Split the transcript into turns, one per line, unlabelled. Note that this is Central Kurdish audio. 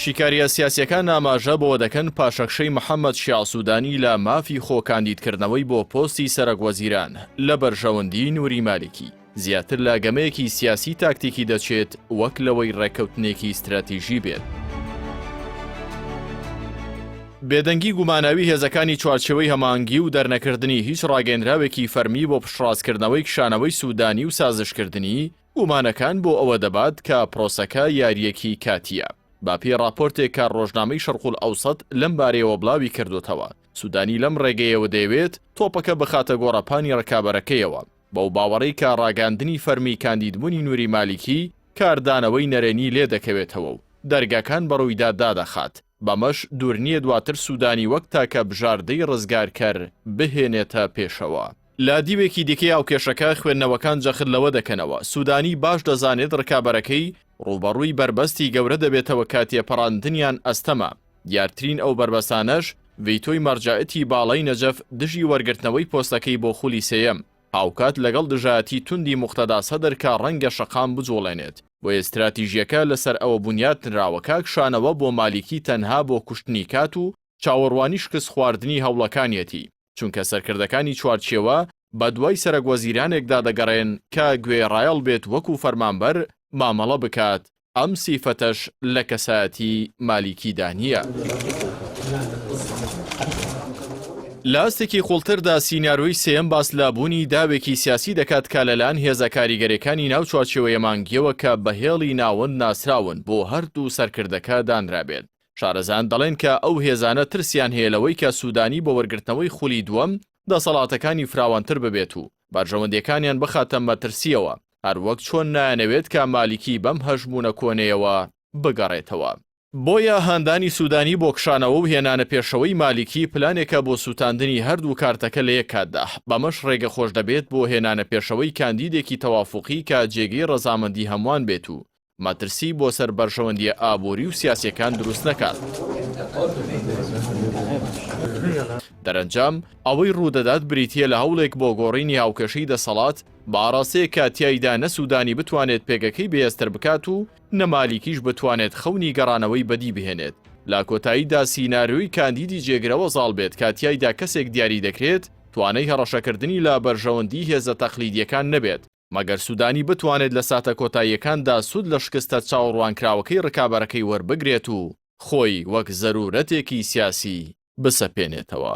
شیکاریە سیاسیەکان ئاماژە بۆ دەکەن پاشەکشەی محەممەد شیاع سوودانی لە مافی خۆکاندیدکردنەوەی بۆ پۆستی سەرۆکوەزیران لە بەرژەوەندی نووری مالیکی زیاتر لە گەمەیەکی سیاسی تاکتیکی دەچێت وەک لەوەی ڕێککەوتنێکی استراتیژی بێت. بێدەنگی گوماناوی هێزەکانی چوارچێوەی هەمانگی و دەرنەکردنی هیچ ڕاگەندراوێکی فەرمی بۆ پشتڕاستکردنەوەی کشانەوەی سوودانی و سازشکردنی گومانەکان بۆ ئەوە دەبات کە پرۆسەکە یاریەکی کاتیە. باپی راپۆرتێک کە ڕۆژنامەی شەرقول ئەوسەد لەم بارەیەوە بڵاوی کردوتەوە. سوودانی لەم ڕێگەیەوە دەیەوێت تۆپەکە بخاتە گۆڕەپانی ڕکابەرەکەیەوە بەو باوەڕەی کە ڕاگاندنی فەرمی کاندیدبوونی نووری مالیکی کاردانەوەی نەرێنی لێ دەکەوێتەوە و دەرگاکان بەڕوویدا دادەخات. بەمەش دوور نییە دواتر سوودانی وەک تاکە بژاردەی ڕزگارکەر بهێنێتە پێشەوە. لە دیوێکی دیکەی ئاوکێشەکە خوێندنەوەکان جەخت لەوە دەکەنەوە سوودانی باش دەزانێت ڕکابەرەکەی ڕوبەڕووی بربەستی گەورە دەبێتەوە کاتێ پەڕاندنیان ئەستەما. دیارترین ئەو بربەسانەش ڤیتۆی مەرجائەتی باڵای نەجەف دژی وەرگرتنەوەی پۆستەکەی بۆ خولی سێیەم هاوکات لەگەڵ دژایەتی توندی موختەدا سەدر کە ڕەنگە شەقام بجوڵێنێت. بۆ استراتیژیەکە لەسەر ئەوە بنیاد نراوەکە کشانەوە بۆ مالیکی تەنها بۆ کوشتنی کات و چاوەڕوانی شکست خواردنی هەوڵەکانیەتی چونکە سەرکردەکانی چوارچێوە بە دوای سەرۆکوەزیرانێکدا دەگەڕێن کە گوێڕایەڵ بێت وەکو فەرمانبەر مامەڵە بکات. ئەم سیفەتەش لە کەسایەتی مالیکیدا نییە. لە ئەستێکی خوڵتردا سیناروی سێم باس لابوونی داوێکی سیاسی دەکات کە لەلایەن هێزە کاریگەرەکانی ناو چوارچێوەیە مانگیەوە کە بەهێڵی ناوەند ناسراون بۆ هەردوو سەرکردەکە دانرابێت. شارەزان دەڵێن کە ئەو هێزانە ترسیان هەیە لەوەی کە سوودانی بۆ وەرگرتنەوەی خولی دووەم دەسەڵاتەکانی فراوانتر ببێت و بەرژەوەندیەکانیان بخاتە مەترسیەوە هەروەک چۆن نایەنەوێت کە مالیکی بەم هەژمونە کۆنەیەوە بگەڕێتەوە. بۆیە هاندانی سوودانی بۆ کشانەوە و هێنانە پێشەوەی مالیکی پلانێکە بۆ سوتاندنی هەردوو کارتەکە لە یەک کاتدا. بەمەش ڕێگە خۆش دەبێت بۆ هێنانە پێشەوەی کاندیدێکی تەوافوقی کە جێگەی ڕەزامەندی هەمووان بێت و مەترسی بۆ سەر بەرژەوەندیە ئابووری و سیاسیەکان دروست نەکات. دەرەنجام ئەوەی ڕوودەدات بریتیە لە هەوڵێک بۆ گۆڕینی هاوکێشەی دەسەڵات باڕاستەیە کاتیایدا نەسوودانی بتوانێت پێگەکەی بەهێزتر بکات و نەمالیکیش بتوانێت خەونی گەڕانەوەی بەدی بهێنێت. لا کۆتاییدا سیناریۆی کاندیدی جێگرەوە زاڵ بێت کاتیایدا کەسێک دیاری دەکرێت توانای هەڕەشەکردنی لە بەرژەوەندی هێزە تەقلیدیەکان نەبێت مەگەر سوودانی بتوانێت لە ساتە کۆتاییەکاندا سوود لە شکستە چاوەڕوانکراوەکەی ڕکابەرەکەی وەربگرێت و خۆی وەک زەرورەتێکی سیاسی بسەپێنێتەوە.